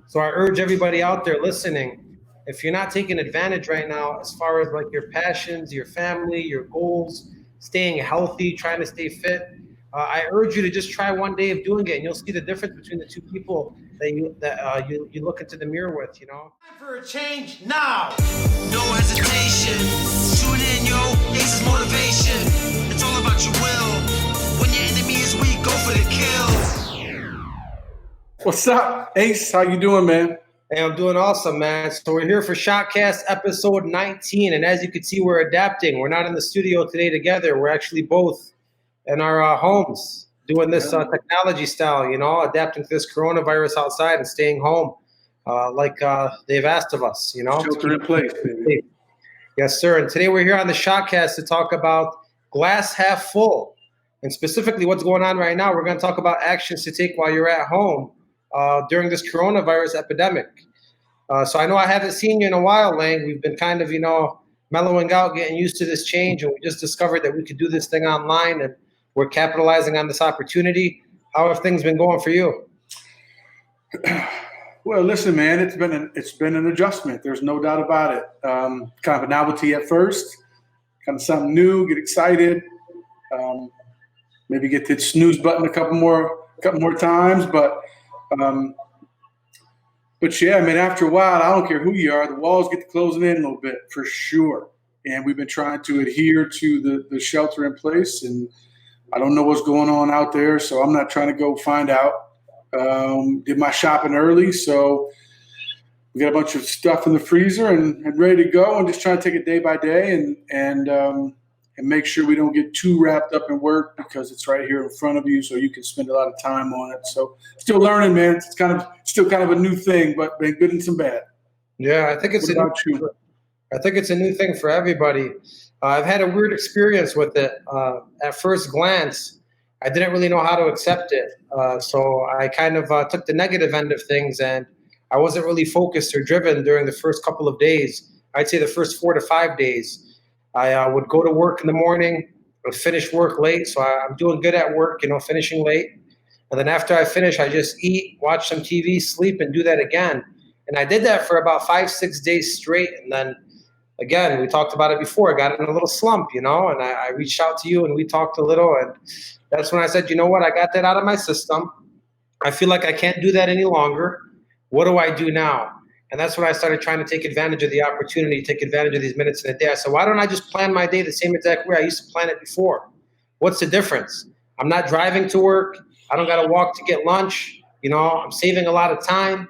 So I urge everybody out there listening, if you're not taking advantage right now, as far as like your passions, your family, your goals, staying healthy, trying to stay fit, I urge you to just try one day of doing it, and you'll see the difference between the two people that you look into the mirror with. Time for a change now. No hesitation. Tune in, yo. Ace's motivation. It's all about your will. When your enemy is weak, go for the kill. What's up, Ace? How you doing, man? Hey, I'm doing awesome, man. So we're here for ShotCast episode 19, and as you can see, we're adapting. We're not in the studio today together. We're actually both in our homes doing this technology style, adapting to this coronavirus outside and staying home like they've asked of us, Shelter in place, baby. Yes, sir. And today we're here on the ShotCast to talk about glass half full, and specifically what's going on right now. We're going to talk about actions to take while you're at home during this coronavirus epidemic. So I know I haven't seen you in a while, Lang. We've been kind of, mellowing out, getting used to this change, and we just discovered that we could do this thing online, and we're capitalizing on this opportunity. How have things been going for you? Well, listen, man, it's been an adjustment. There's no doubt about it. Kind of a novelty at first, kind of something new. Get excited. Maybe get to the snooze button a couple more times, but yeah, man. After a while, I don't care who you are, the walls get to closing in a little bit for sure. And we've been trying to adhere to the shelter in place, and I don't know what's going on out there, so I'm not trying to go find out. Did my shopping early, so we got a bunch of stuff in the freezer and ready to go, and just trying to take it day by day and make sure we don't get too wrapped up in work, because it's right here in front of you, so you can spend a lot of time on it. So still learning, man. It's still kind of a new thing, but been good and some bad. Yeah, I think it's a new thing for everybody. I've had a weird experience with it. At first glance, I didn't really know how to accept it. So I kind of took the negative end of things, and I wasn't really focused or driven during the first couple of days. I'd say the first 4 to 5 days. I would go to work in the morning, would finish work late. So I'm doing good at work, finishing late. And then after I finish, I just eat, watch some TV, sleep, and do that again. And I did that for about 5-6 days straight. And then again, we talked about it before. I got in a little slump, and I reached out to you and we talked a little. And that's when I said, you know what? I got that out of my system. I feel like I can't do that any longer. What do I do now? And that's when I started trying to take advantage of the opportunity, take advantage of these minutes in a day. I said, why don't I just plan my day the same exact way I used to plan it before? What's the difference? I'm not driving to work. I don't got to walk to get lunch. I'm saving a lot of time.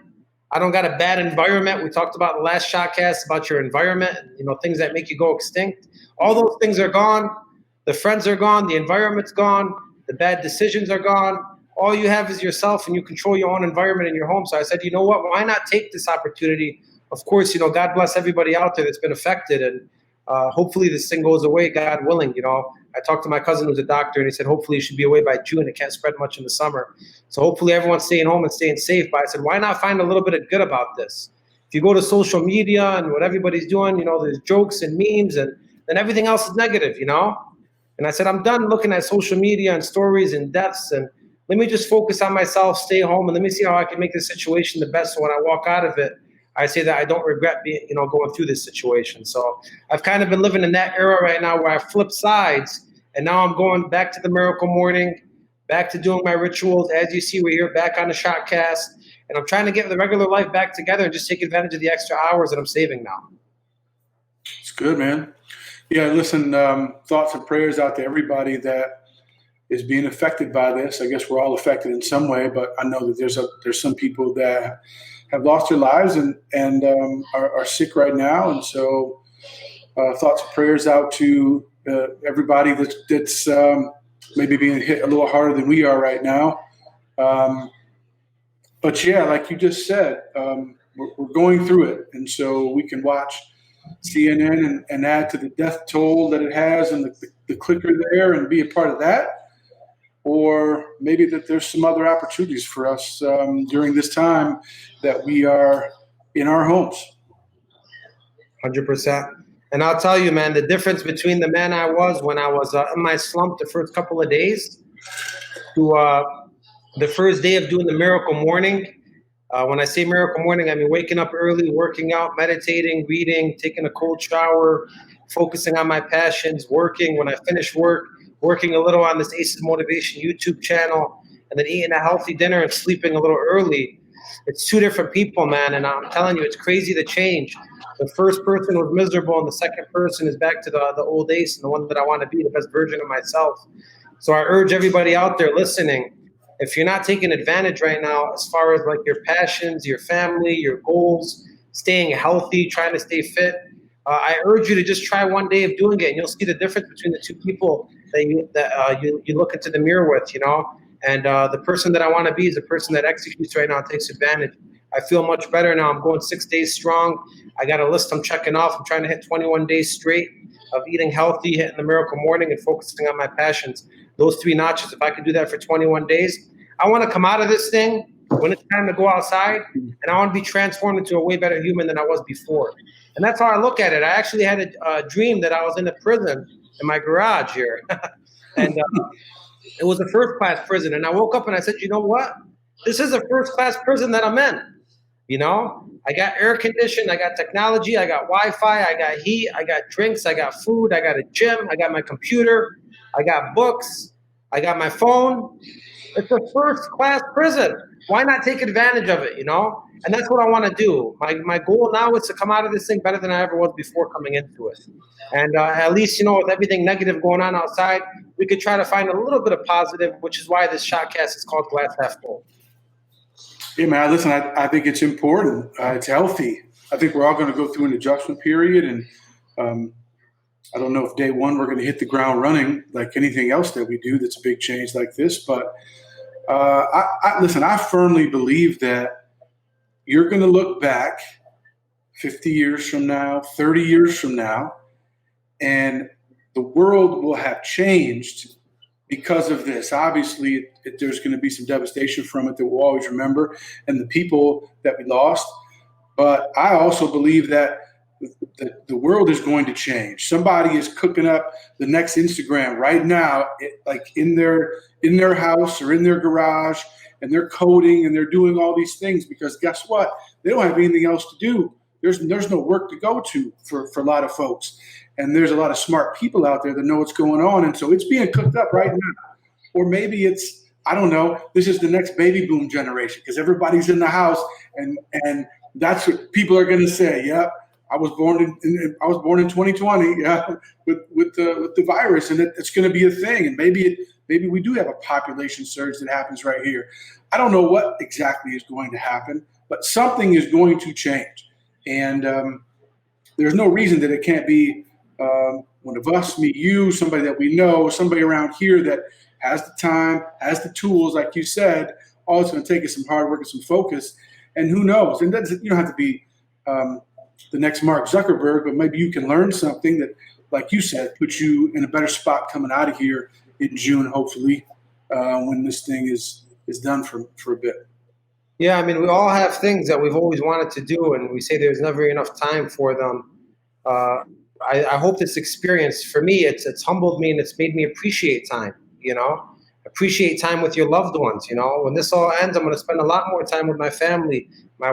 I don't got a bad environment. We talked about the last ShotCast about your environment, and, things that make you go extinct. All those things are gone. The friends are gone. The environment's gone. The bad decisions are gone. All you have is yourself, and you control your own environment in your home. So I said, you know what? Why not take this opportunity? Of course, God bless everybody out there that's been affected, and hopefully this thing goes away, God willing. I talked to my cousin who's a doctor, and he said hopefully it should be away by June. It can't spread much in the summer. So hopefully everyone's staying home and staying safe. But I said, why not find a little bit of good about this? If you go to social media and what everybody's doing, there's jokes and memes, and then everything else is negative, And I said, I'm done looking at social media and stories and deaths, and let me just focus on myself, stay home, and let me see how I can make the situation the best. So when I walk out of it, I say that I don't regret being, going through this situation. So I've kind of been living in that era right now where I flip sides, and now I'm going back to the miracle morning, back to doing my rituals. As you see, we're here back on the ShotCast, and I'm trying to get the regular life back together and just take advantage of the extra hours that I'm saving now. It's good, man. Yeah, listen, thoughts and prayers out to everybody that is being affected by this. I guess we're all affected in some way, but I know that there's some people that have lost their lives and are sick right now. And so thoughts and prayers out to everybody that's maybe being hit a little harder than we are right now. But yeah, like you just said, we're going through it. And so we can watch CNN and add to the death toll that it has and the clicker there and be a part of that. Or maybe that there's some other opportunities for us during this time that we are in our homes. 100%. And I'll tell you, man, the difference between the man I was when I was in my slump the first couple of days to the first day of doing the miracle morning, When I say miracle morning, I mean waking up early, working out, meditating, reading, taking a cold shower, focusing on my passions, working. When I finish work, working a little on this Acez Motivation YouTube channel, and then eating a healthy dinner and sleeping a little early. It's two different people, man, and I'm telling you, it's crazy to change. The first person was miserable, and the second person is back to the old Ace and the one that I want to be, the best version of myself. So I urge everybody out there listening, if you're not taking advantage right now as far as like your passions, your family, your goals, staying healthy, trying to stay fit, I urge you to just try one day of doing it, and you'll see the difference between the two people that you look into the mirror with, you know. And the person that I want to be is the person that executes right now and takes advantage. I feel much better now. I'm going 6 days strong. I got a list I'm checking off. I'm trying to hit 21 days straight of eating healthy, hitting the miracle morning, and focusing on my passions. Those 3 notches, if I could do that for 21 days, I want to come out of this thing when it's time to go outside, and I want to be transformed into a way better human than I was before. And that's how I look at it. I actually had a dream that I was in a prison in my garage here. And it was a first-class prison. And I woke up and I said, you know what? This is a first-class prison that I'm in. You know, I got air conditioning, I got technology, I got Wi-Fi, I got heat, I got drinks, I got food, I got a gym, I got my computer, I got books, I got my phone. It's a first-class prison. Why not take advantage of it, you know? And that's what I want to do. My goal now is to come out of this thing better than I ever was before coming into it. And at least, you know, with everything negative going on outside, we could try to find a little bit of positive, which is why this ShotCast is called Glass Half Full. Yeah, man, listen, I think it's important. It's healthy. I think we're all going to go through an adjustment period. And I don't know if day one we're going to hit the ground running like anything else that we do that's a big change like this. But listen, I firmly believe that you're going to look back 50 years from now, 30 years from now, and the world will have changed because of this. Obviously, there's going to be some devastation from it that we'll always remember, and the people that we lost. But I also believe that the world is going to change. Somebody is cooking up the next Instagram right now, like in their house or in their garage, and they're coding and they're doing all these things because guess what? They don't have anything else to do. There's no work to go to for a lot of folks. And there's a lot of smart people out there that know what's going on. And so it's being cooked up right now. Or maybe it's, I don't know, this is the next baby boom generation because everybody's in the house and that's what people are going to say. Yeah, I was born in 2020 with the virus, and it's going to be a thing. And maybe we do have a population surge that happens right here. I don't know what exactly is going to happen, but something is going to change. And there's no reason that it can't be one of us, me, you, somebody that we know, somebody around here that has the time, has the tools, like you said. All it's going to take is some hard work and some focus. And who knows? And you don't have to be the next Mark Zuckerberg, but maybe you can learn something that, like you said, puts you in a better spot coming out of here in June, hopefully, when this thing is done for a bit. Yeah, I mean, we all have things that we've always wanted to do, and we say there's never enough time for them. I hope this experience, for me, it's humbled me and it's made me appreciate time, you know? Appreciate time with your loved ones, you know? When this all ends, I'm going to spend a lot more time with my family. My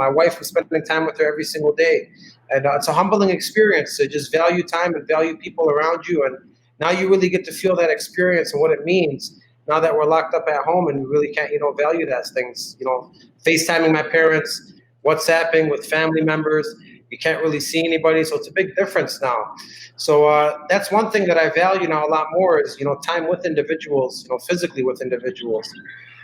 wife is spending time with her every single day. And it's a humbling experience to just value time and value people around you. And now you really get to feel that experience and what it means now that we're locked up at home and we really can't, value those things. FaceTiming my parents, WhatsApping with family members. You can't really see anybody, so it's a big difference now. So that's one thing that I value now a lot more is, time with individuals, physically with individuals.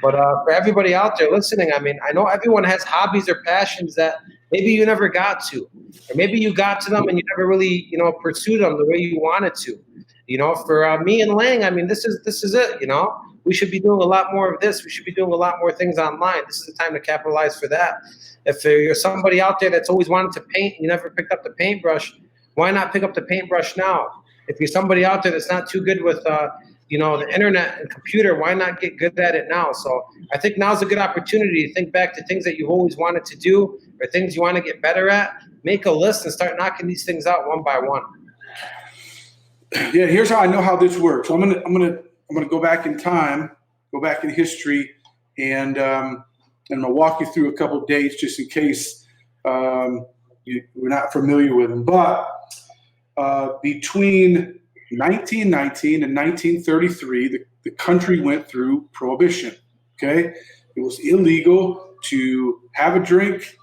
But for everybody out there listening, I mean, I know everyone has hobbies or passions that maybe you never got to, or maybe you got to them and you never really, pursued them the way you wanted to. For me and Lang, I mean, this is it, We should be doing a lot more of this. We should be doing a lot more things online. This is the time to capitalize for that. If you're somebody out there that's always wanted to paint and you never picked up the paintbrush, why not pick up the paintbrush now? If you're somebody out there that's not too good with, the internet and computer, why not get good at it now? So I think now's a good opportunity to think back to things that you've always wanted to do or things you want to get better at. Make a list and start knocking these things out one by one. Yeah, here's how I know how this works. I'm gonna go back in time, go back in history, and And I'm going to walk you through a couple of dates just in case we're not familiar with them. But between 1919 and 1933, the country went through prohibition. Okay, it was illegal to have a drink,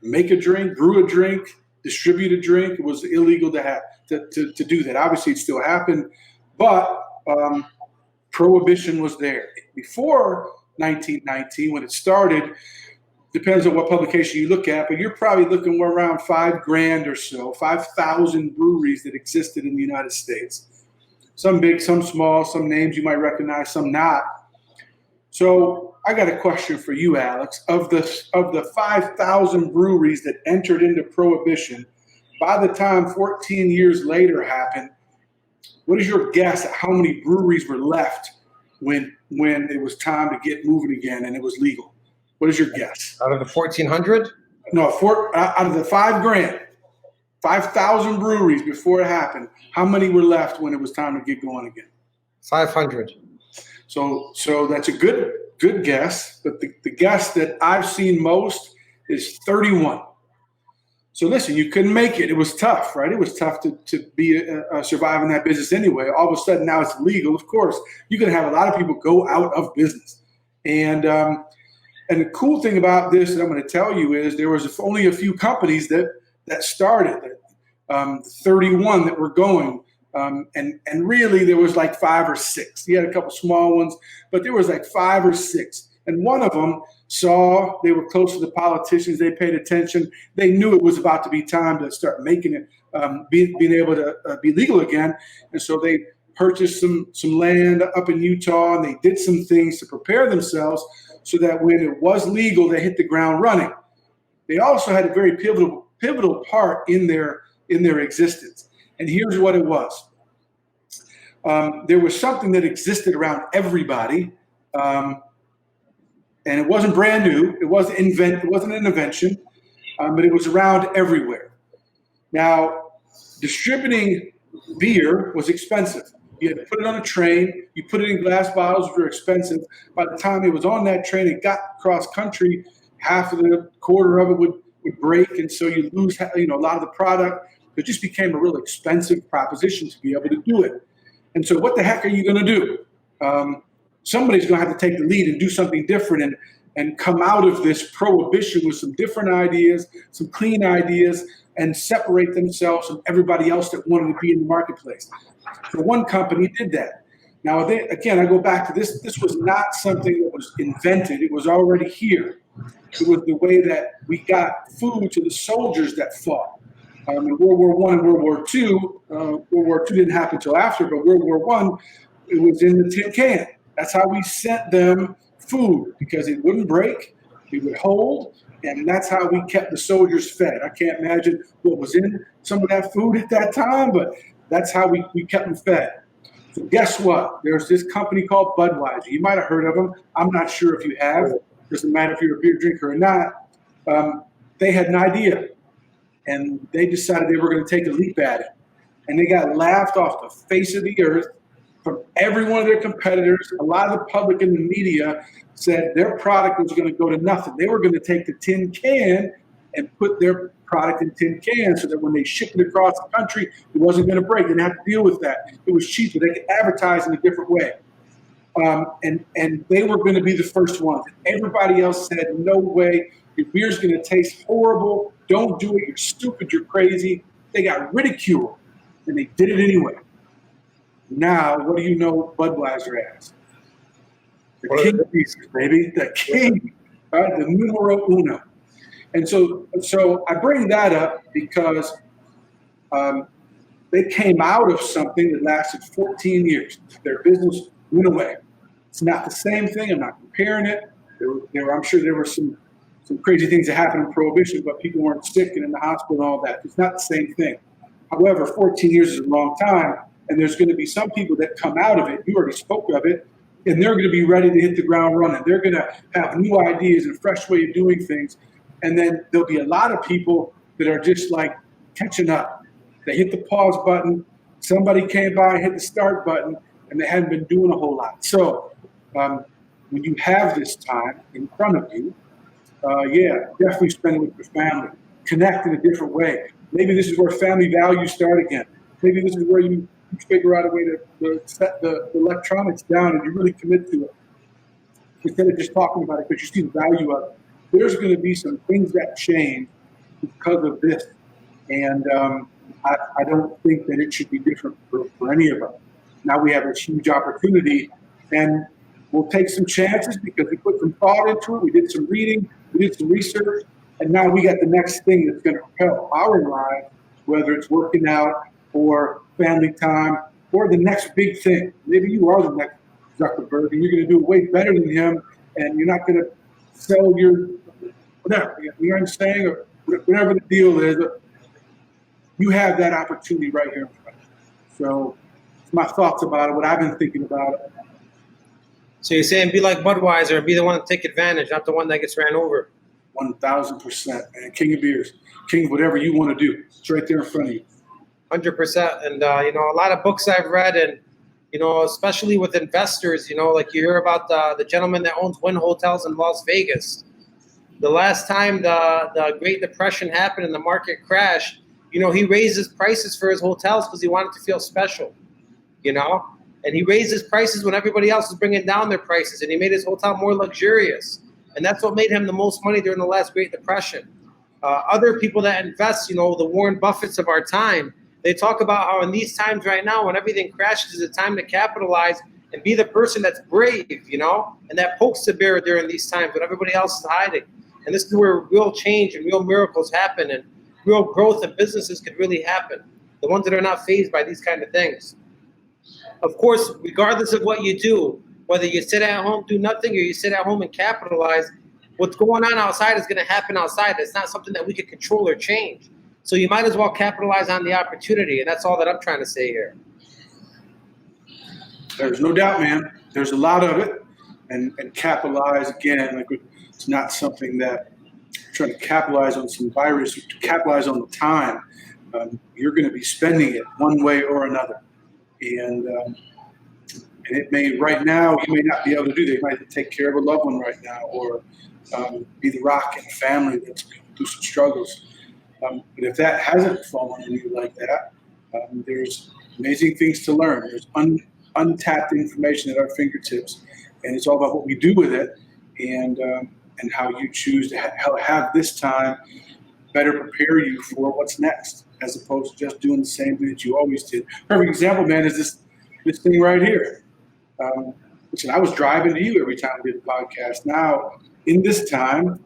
make a drink, brew a drink, distribute a drink. It was illegal to do that. Obviously, it still happened, but prohibition was there. Before 1919, when it started, depends on what publication you look at, but you're probably looking around 5,000 or so, 5,000 breweries that existed in the United States. Some big, some small, some names you might recognize, some not. So I got a question for you, Alex. Of the 5,000 breweries that entered into prohibition, by the time 14 years later happened, what is your guess at how many breweries were left when it was time to get moving again and it was legal? What is your guess? Out of the 1,400? No, out of the 5,000 breweries before it happened, how many were left when it was time to get going again? 500. So that's a good guess, but the guess that I've seen most is 31. So listen, you couldn't make it. It was tough, right? It was tough to be surviving that business anyway. All of a sudden now it's legal. Of course, you're going to have a lot of people go out of business. And the cool thing about this that I'm going to tell you is there was only a few companies that started, 31 that were going. And really there was like 5 or 6. You had a couple small ones, but there was like 5 or 6. And one of them saw they were close to the politicians. They paid attention. They knew it was about to be time to start making it, being able to be legal again. And so they purchased some land up in Utah, and they did some things to prepare themselves so that when it was legal, they hit the ground running. They also had a very pivotal part in their existence. And here's what it was. There was something that existed around everybody, and it wasn't brand new. It wasn't an invention, but it was around everywhere. Now, distributing beer was expensive. You had to put it on a train. You put it in glass bottles, which were expensive. By the time it was on that train, it got cross country. Half of the quarter of it would break, and so you lose a lot of the product. It just became a real expensive proposition to be able to do it. And so what the heck are you going to do? Somebody's going to have to take the lead and do something different and come out of this prohibition with some different ideas, some clean ideas, and separate themselves from everybody else that wanted to be in the marketplace. So one company did that. Now, again, I go back to this. This was not something that was invented. It was already here. It was the way that we got food to the soldiers that fought. In World War I and World War II, World War II didn't happen until after, but World War I, it was in the tin can. That's how we sent them food, because it wouldn't break, it would hold, and that's how we kept the soldiers fed. I can't imagine what was in some of that food at that time, but that's how we kept them fed. So guess what? There's this company called Budweiser. You might have heard of them. I'm not sure if you have. Doesn't matter if you're a beer drinker or not. They had an idea, and they decided they were going to take a leap at it. And they got laughed off the face of the earth from every one of their competitors. A lot of the public and the media said their product was going to go to nothing. They were going to take the tin can and put their product in tin cans so that when they shipped it across the country, it wasn't going to break. They didn't have to deal with that. It was cheaper. They could advertise in a different way. And they were going to be the first ones. Everybody else said, no way. Your beer's going to taste horrible. Don't do it. You're stupid. You're crazy. They got ridiculed, and they did it anyway. Now, what do you know Budweiser as? The king of beers, baby. The king, right? The numero uno. And so I bring that up because they came out of something that lasted 14 years. Their business went away. It's not the same thing. I'm not comparing it. I'm sure there were some crazy things that happened in Prohibition, but people weren't sick and in the hospital and all that. It's not the same thing. However, 14 years is a long time, and there's going to be some people that come out of it. You already spoke of it, and they're going to be ready to hit the ground running. They're going to have new ideas and a fresh way of doing things. And then there'll be a lot of people that are just like catching up. They hit the pause button. Somebody came by, hit the start button, and they hadn't been doing a whole lot. So when you have this time in front of you, definitely spend it with your family. Connect in a different way. Maybe this is where family values start again. Maybe this is where you figure out a way to set the electronics down and you really commit to it. Instead of just talking about it because you see the value of it. There's going to be some things that change because of this. And I don't think that it should be different for any of us. Now we have a huge opportunity, and we'll take some chances because we put some thought into it. We did some reading, we did some research, and now we got the next thing that's going to propel our lives, whether it's working out or family time or the next big thing. Maybe you are the next Zuckerberg, and you're going to do it way better than him, and you're not going to sell your whatever. You know what I'm saying? Or whatever the deal is. You have that opportunity right here in front of you. So it's my thoughts about it, what I've been thinking about it. So you're saying be like Budweiser and be the one to take advantage, not the one that gets ran over. 1,000%, man. King of beers. King of whatever you want to do. It's right there in front of you. 100%. And, a lot of books I've read and, especially with investors, like you hear about the gentleman that owns Wynn Hotels in Las Vegas. The last time the Great Depression happened and the market crashed, he raised his prices for his hotels because he wanted to feel special, and he raised his prices when everybody else was bringing down their prices, and he made his hotel more luxurious. And that's what made him the most money during the last Great Depression. Other people that invest, the Warren Buffetts of our time, they talk about how in these times right now, when everything crashes, is a time to capitalize and be the person that's brave, and that pokes the bear during these times when everybody else is hiding. And this is where real change and real miracles happen and real growth in businesses could really happen. The ones that are not fazed by these kind of things. Of course, regardless of what you do, whether you sit at home, do nothing, or you sit at home and capitalize, what's going on outside is going to happen outside. It's not something that we can control or change. So you might as well capitalize on the opportunity, and that's all that I'm trying to say here. There's no doubt, man. There's a lot of it. And capitalize, again, like it's not something that trying to capitalize on some virus, to capitalize on the time. You're going to be spending it one way or another. And it may, right now, you may not be able to do that. You might have to take care of a loved one right now or be the rock in the family that's going through some struggles. But if that hasn't fallen on you like that, there's amazing things to learn. There's untapped information at our fingertips. And it's all about what we do with it and how you choose to have this time better prepare you for what's next, as opposed to just doing the same thing that you always did. Perfect example, man, is this thing right here. Listen, I was driving to you every time we did a podcast. Now, in this time,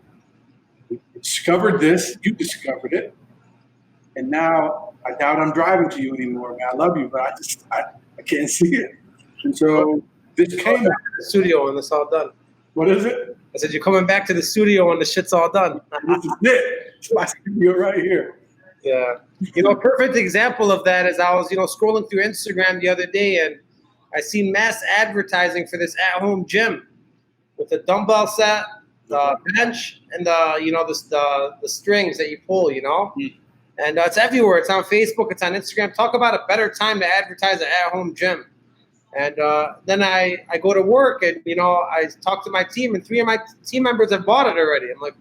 we discovered this, you discovered it, and now I doubt I'm driving to you anymore, man. I love you, but I can't see it. And so this came out the studio when it's all done. What is it? I said, you're coming back to the studio when the shit's all done. This is it. It's my studio right here. Yeah. A perfect example of that is I was, scrolling through Instagram the other day and I see mass advertising for this at-home gym with a dumbbell set, the bench, and the strings that you pull, And it's everywhere. It's on Facebook. It's on Instagram. Talk about a better time to advertise an at-home gym. And then I go to work and, I talk to my team and 3 of my team members have bought it already. I'm like,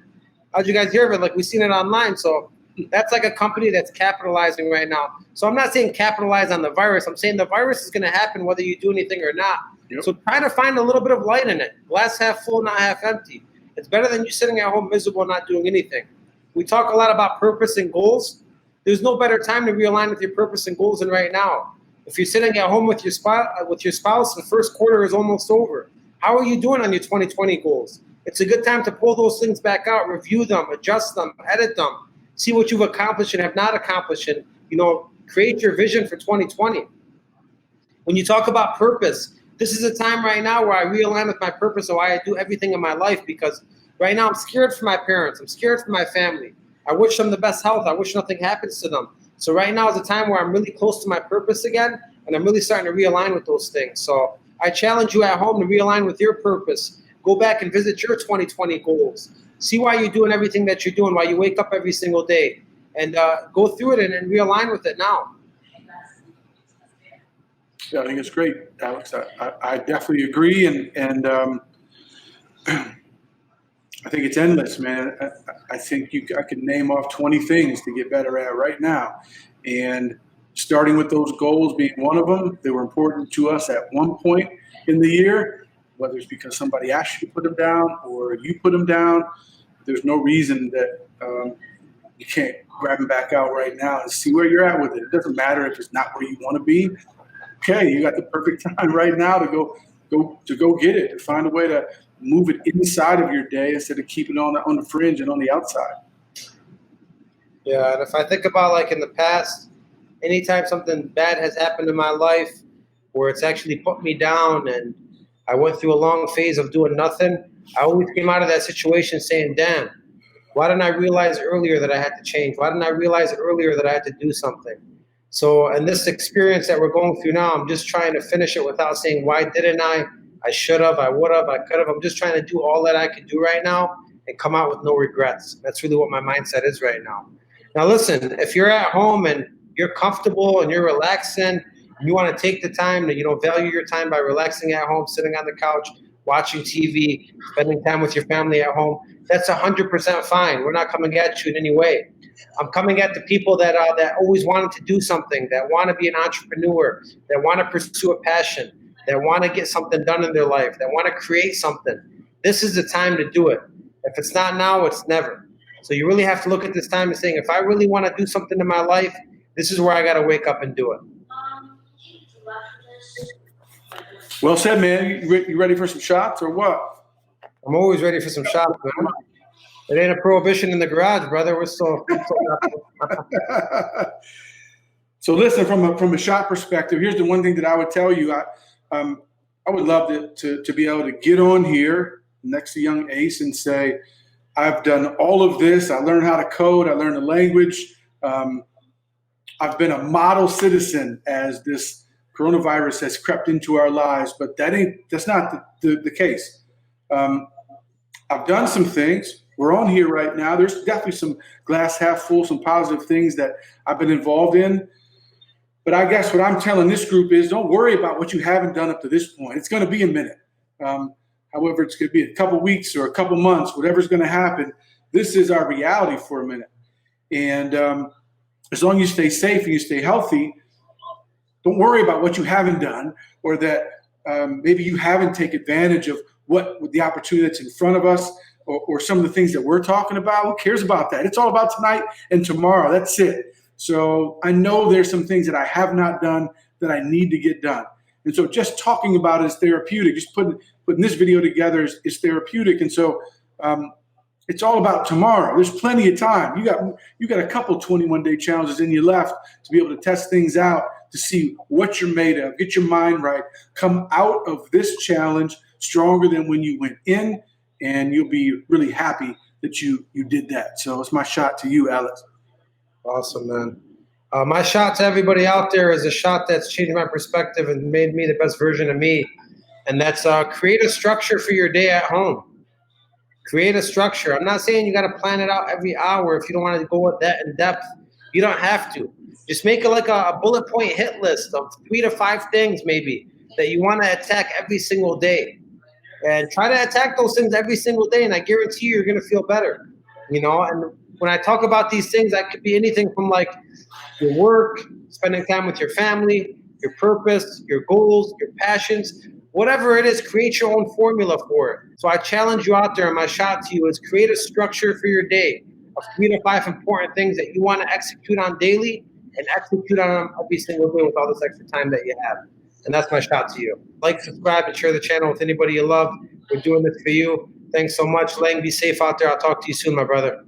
how'd you guys hear of it? Like, we've seen it online. So that's like a company that's capitalizing right now. So I'm not saying capitalize on the virus. I'm saying the virus is going to happen whether you do anything or not. Yep. So try to find a little bit of light in it. Glass half full, not half empty. It's better than you sitting at home miserable and not doing anything. We talk a lot about purpose and goals. There's no better time to realign with your purpose and goals than right now. If you're sitting at home with your spouse, the first quarter is almost over. How are you doing on your 2020 goals? It's a good time to pull those things back out, review them, adjust them, edit them, see what you've accomplished and have not accomplished, and create your vision for 2020. When you talk about purpose, this is a time right now where I realign with my purpose of why I do everything in my life, because right now I'm scared for my parents. I'm scared for my family. I wish them the best health. I wish nothing happens to them. So right now is a time where I'm really close to my purpose again, and I'm really starting to realign with those things. So I challenge you at home to realign with your purpose. Go back and visit your 2020 goals. See why you're doing everything that you're doing, why you wake up every single day, and go through it and realign with it now. Yeah, I think it's great, Alex. I definitely agree, and I think it's endless, man. I think I can name off 20 things to get better at right now. And starting with those goals being one of them, they were important to us at one point in the year, whether it's because somebody asked you to put them down or you put them down. There's no reason that you can't grab them back out right now and see where you're at with it. It doesn't matter if it's not where you want to be. Okay, you got the perfect time right now to go get it, to find a way to move it inside of your day instead of keeping it on the fringe and on the outside. Yeah, and if I think about like in the past, anytime something bad has happened in my life where it's actually put me down and I went through a long phase of doing nothing, I always came out of that situation saying, damn, why didn't I realize earlier that I had to change? Why didn't I realize earlier that I had to do something? So in this experience that we're going through now, I'm just trying to finish it without saying, why didn't I? I should have, I would have, I could have. I'm just trying to do all that I could do right now and come out with no regrets. That's really what my mindset is right now. Now listen, if you're at home and you're comfortable and you're relaxing, you want to take the time to, value your time by relaxing at home, sitting on the couch, watching TV, spending time with your family at home, that's 100% fine. We're not coming at you in any way. I'm coming at the people that always wanted to do something, that want to be an entrepreneur, that want to pursue a passion, that want to get something done in their life, that want to create something. This is the time to do it. If it's not now, it's never. So you really have to look at this time and saying, if I really want to do something in my life, this is where I got to wake up and do it. Well said, man. You ready for some shots or what? I'm always ready for some shots, man. It ain't a prohibition in the garage, brother. We're still So listen, from a shot perspective, here's the one thing that I would tell you. I would love to be able to get on here next to young Ace and say, I've done all of this. I learned how to code. I learned the language. I've been a model citizen as this coronavirus has crept into our lives, but that's not the case. I've done some things. We're on here right now. There's definitely some glass half full, some positive things that I've been involved in. But I guess what I'm telling this group is don't worry about what you haven't done up to this point. It's going to be a minute. However, it's going to be a couple weeks or a couple months, whatever's going to happen. This is our reality for a minute. And as long as you stay safe and you stay healthy, don't worry about what you haven't done or that maybe you haven't taken advantage of what the opportunity that's in front of us or some of the things that we're talking about. Who cares about that? It's all about tonight and tomorrow. That's it. So I know there's some things that I have not done that I need to get done. And so just talking about it is therapeutic. Just putting this video together is therapeutic. And so it's all about tomorrow. There's plenty of time. You got a couple 21-day challenges in you left to be able to test things out, to see what you're made of, get your mind right, come out of this challenge stronger than when you went in, and you'll be really happy that you did that. So it's my shot to you, Alex. Awesome, man. My shot to everybody out there is a shot that's changed my perspective and made me the best version of me. And that's create a structure for your day at home. Create a structure. I'm not saying you got to plan it out every hour if you don't want to go with that in depth. You don't have to. Just make it like a bullet point hit list of 3 to 5 things maybe that you want to attack every single day. And try to attack those things every single day, and I guarantee you're going to feel better. And when I talk about these things, that could be anything from like your work, spending time with your family, your purpose, your goals, your passions, whatever it is, create your own formula for it. So I challenge you out there, and my shot to you is create a structure for your day of 3 to 5 important things that you want to execute on daily and execute on them every single day with all this extra time that you have. And that's my shot to you. Like, subscribe, and share the channel with anybody you love. We're doing this for you. Thanks so much, Lang. Be safe out there. I'll talk to you soon, my brother.